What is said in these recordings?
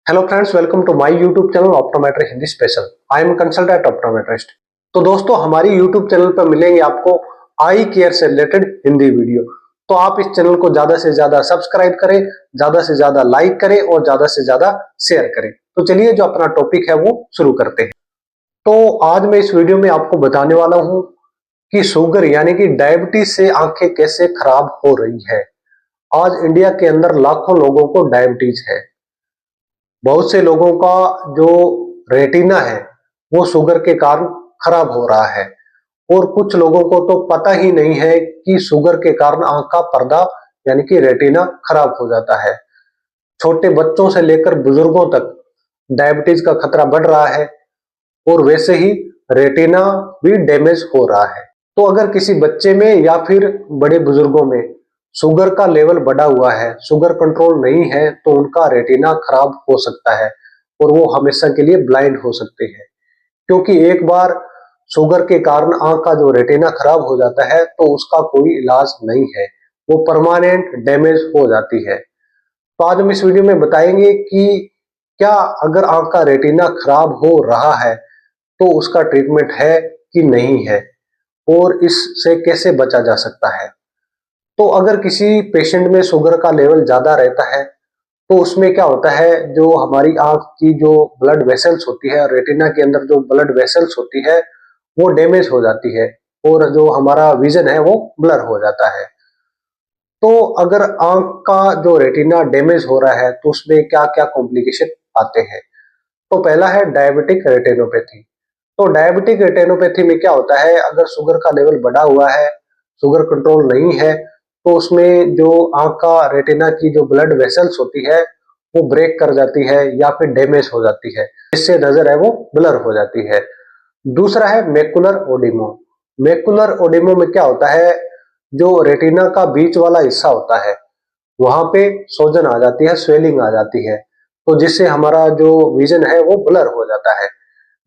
Hello friends, welcome to my YouTube channel optometric Hindi special. I am consultant optometrist. तो दोस्तों, हमारी YouTube channel पर मिलेंगे आपको आई केयर से रिलेटेड हिंदी वीडियो। तो आप इस चैनल को ज्यादा से ज्यादा सब्सक्राइब करें, ज्यादा से ज्यादा लाइक करें और ज्यादा से ज्यादा शेयर करें। तो चलिए, जो अपना टॉपिक है वो शुरू करते हैं। तो आज मैं इस वीडियो में आपको बताने वाला हूं कि शुगर यानी कि डायबिटीज से आंखें कैसे खराब हो रही है। आज इंडिया के अंदर लाखों लोगों को डायबिटीज है। बहुत से लोगों का जो रेटिना है वो शुगर के कारण खराब हो रहा है और कुछ लोगों को तो पता ही नहीं है कि शुगर के कारण आंख का पर्दा यानी कि रेटिना खराब हो जाता है। छोटे बच्चों से लेकर बुजुर्गों तक डायबिटीज का खतरा बढ़ रहा है और वैसे ही रेटिना भी डैमेज हो रहा है। तो अगर किसी बच्चे में या फिर बड़े बुजुर्गों में शुगर का लेवल बढ़ा हुआ है, शुगर कंट्रोल नहीं है, तो उनका रेटिना खराब हो सकता है और वो हमेशा के लिए ब्लाइंड हो सकते हैं। क्योंकि एक बार शुगर के कारण आंख का जो रेटिना खराब हो जाता है तो उसका कोई इलाज नहीं है, वो परमानेंट डैमेज हो जाती है। तो आज हम इस वीडियो में बताएंगे कि क्या अगर आंख का रेटिना खराब हो रहा है तो उसका ट्रीटमेंट है कि नहीं है और इससे कैसे बचा जा सकता है। तो अगर किसी पेशेंट में शुगर का लेवल ज्यादा रहता है तो उसमें क्या होता है, जो हमारी आंख की जो ब्लड वेसल्स होती है, रेटिना के अंदर जो ब्लड वेसल्स होती है वो डैमेज हो जाती है और जो हमारा विजन है वो ब्लर हो जाता है। तो अगर आंख का जो रेटिना डैमेज हो रहा है तो उसमें क्या क्या कॉम्प्लिकेशन आते हैं। तो पहला है डायबिटिक रेटिनोपैथी। तो डायबिटिक रेटिनोपैथी में क्या होता है, अगर शुगर का लेवल बढ़ा हुआ है, शुगर कंट्रोल नहीं है, तो उसमें जो आंख का रेटिना की जो ब्लड वेसल्स होती है वो ब्रेक कर जाती है या फिर डैमेज हो जाती है, जिससे नजर है वो ब्लर हो जाती है। दूसरा है मैकुलर ओडिमो। मैकुलर ओडिमो में क्या होता है, जो रेटिना का बीच वाला हिस्सा होता है वहां पे सोजन आ जाती है, स्वेलिंग आ जाती है, तो जिससे हमारा जो विजन है वो ब्लर हो जाता है।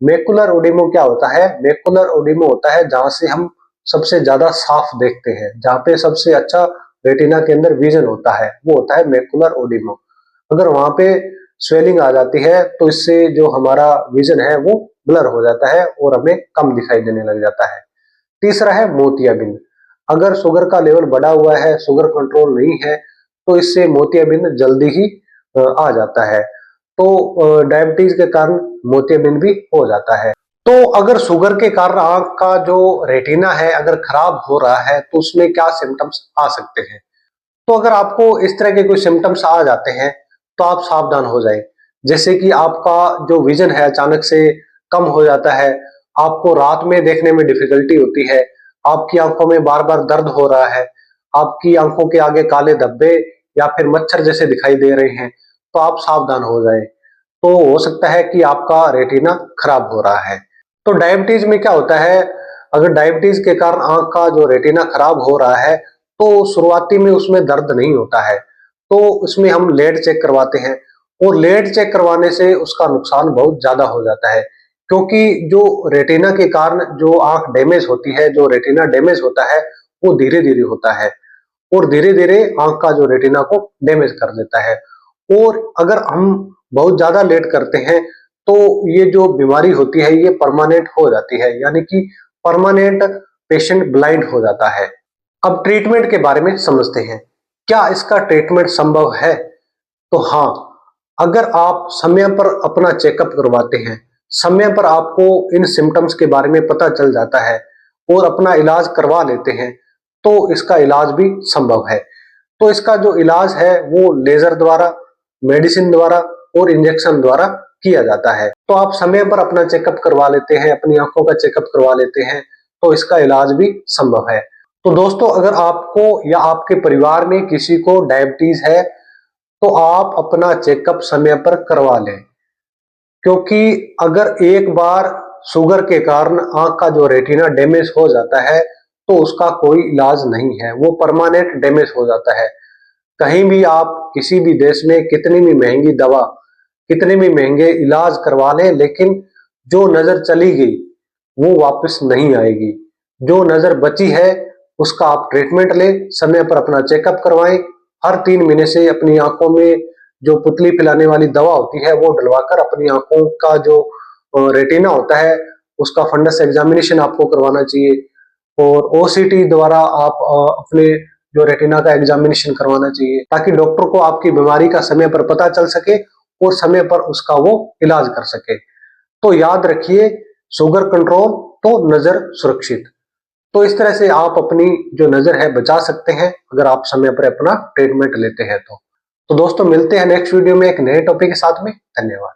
मैकुलर ओडिमो क्या होता है, मैकुलर ओडिमो होता है जहां से हम सबसे ज्यादा साफ देखते हैं, जहां पे सबसे अच्छा रेटिना के अंदर विजन होता है वो होता है मैकुलर ओडिमो। अगर वहां पे स्वेलिंग आ जाती है तो इससे जो हमारा विजन है वो ब्लर हो जाता है और हमें कम दिखाई देने लग जाता है। तीसरा है मोतियाबिंद। अगर शुगर का लेवल बढ़ा हुआ है, शुगर कंट्रोल नहीं है, तो इससे मोतियाबिंद जल्दी ही आ जाता है। तो डायबिटीज के कारण मोतियाबिंद भी हो जाता है। तो अगर शुगर के कारण आंख का जो रेटिना है अगर खराब हो रहा है तो उसमें क्या सिम्टम्स आ सकते हैं। तो अगर आपको इस तरह के कोई सिम्टम्स आ जाते हैं तो आप सावधान हो जाएं। जैसे कि आपका जो विजन है अचानक से कम हो जाता है, आपको रात में देखने में डिफिकल्टी होती है, आपकी आंखों में बार बार दर्द हो रहा है, आपकी आंखों के आगे काले धब्बे या फिर मच्छर जैसे दिखाई दे रहे हैं, तो आप सावधान हो जाएं। तो हो सकता है कि आपका रेटिना खराब हो रहा है। तो डायबिटीज में क्या होता है, अगर डायबिटीज के कारण आंख का जो रेटिना खराब हो रहा है तो शुरुआती में उसमें दर्द नहीं होता है, तो उसमें हम लेड चेक करवाते हैं और लेड चेक करवाने से उसका नुकसान बहुत ज्यादा हो जाता है। क्योंकि जो रेटिना के कारण जो आंख डैमेज होती है, जो रेटिना डैमेज होता है वो धीरे धीरे होता है और धीरे धीरे आंख का जो रेटिना को डैमेज कर देता है। और अगर हम बहुत ज्यादा लेट करते हैं तो ये जो बीमारी होती है ये परमानेंट हो जाती है, यानी कि परमानेंट पेशेंट ब्लाइंड हो जाता है। अब ट्रीटमेंट के बारे में समझते हैं। क्या इसका ट्रीटमेंट संभव है? तो हाँ, अगर आप समय पर अपना चेकअप करवाते हैं, समय पर आपको इन सिम्टम्स के बारे में पता चल जाता है और अपना इलाज करवा लेते हैं, तो इसका इलाज भी संभव है। तो इसका जो इलाज है वो लेजर द्वारा, मेडिसिन द्वारा और इंजेक्शन द्वारा किया जाता है। तो आप समय पर अपना चेकअप करवा लेते हैं, अपनी आंखों का चेकअप करवा लेते हैं, तो इसका इलाज भी संभव है। तो दोस्तों, अगर आपको या आपके परिवार में किसी को डायबिटीज है तो आप अपना चेकअप समय पर करवा लें। क्योंकि अगर एक बार शुगर के कारण आंख का जो रेटिना डैमेज हो जाता है तो उसका कोई इलाज नहीं है, वो परमानेंट डैमेज हो जाता है। कहीं भी आप किसी भी देश में कितनी भी महंगी दवा, कितने भी महंगे इलाज करवा लें, लेकिन जो नजर चली गई वो वापस नहीं आएगी। जो नजर बची है उसका आप ट्रीटमेंट लें, समय पर अपना चेकअप करवाएं, हर 3 महीने से अपनी आंखों में जो पुतली पिलाने वाली दवा होती है वो डलवाकर अपनी आंखों का जो रेटिना होता है उसका फंडस एग्जामिनेशन आपको करवाना चाहिए। और ओसीटी द्वारा आप अपने जो रेटिना का एग्जामिनेशन करवाना चाहिए, ताकि डॉक्टर को आपकी बीमारी का समय पर पता चल सके और समय पर उसका वो इलाज कर सके। तो याद रखिए, शुगर कंट्रोल तो नजर सुरक्षित। तो इस तरह से आप अपनी जो नजर है बचा सकते हैं अगर आप समय पर अपना ट्रीटमेंट लेते हैं तो दोस्तों मिलते हैं नेक्स्ट वीडियो में एक नए टॉपिक के साथ में। धन्यवाद।